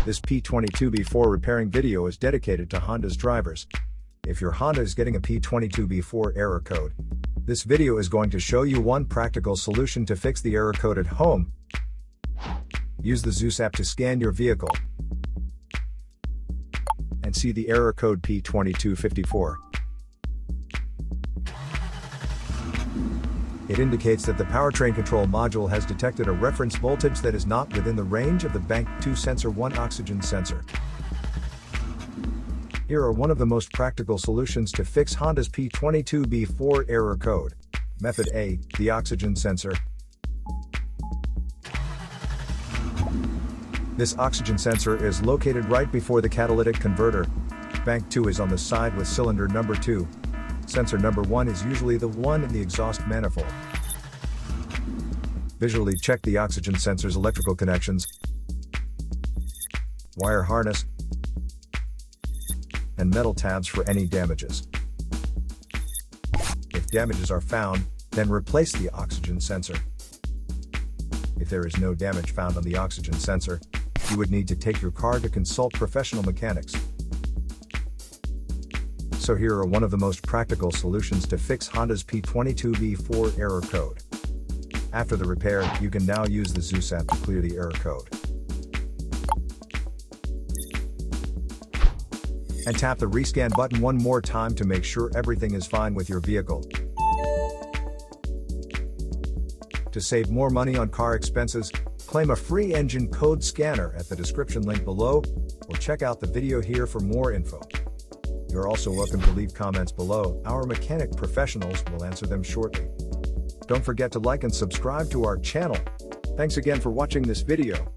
This P22B4 repairing video is dedicated to Honda's drivers. If your Honda is getting a P22B4 error code, this video is going to show you one practical solution to fix the error code at home. Use the Zeus app to scan your vehicle and see the error code P2254. It indicates that the powertrain control module has detected a reference voltage that is not within the range of the Bank 2 Sensor 1 oxygen sensor. Here are one of the most practical solutions to fix Honda's P22B4 error code. Method A, the oxygen sensor. This oxygen sensor is located right before the catalytic converter. Bank 2 is on the side with cylinder number 2. Sensor number 1 is usually the one in the exhaust manifold. Visually check the oxygen sensor's electrical connections, wire harness, and metal tabs for any damages. If damages are found, then replace the oxygen sensor. If there is no damage found on the oxygen sensor, you would need to take your car to consult professional mechanics. So here are one of the most practical solutions to fix Honda's P22B4 error code. After the repair, you can now use the Zeus app to clear the error code. And tap the rescan button one more time to make sure everything is fine with your vehicle. To save more money on car expenses, claim a free engine code scanner at the description link below, or check out the video here for more info. You're also welcome to leave comments below. Our mechanic professionals will answer them shortly. Don't forget to like and subscribe to our channel. Thanks again for watching this video.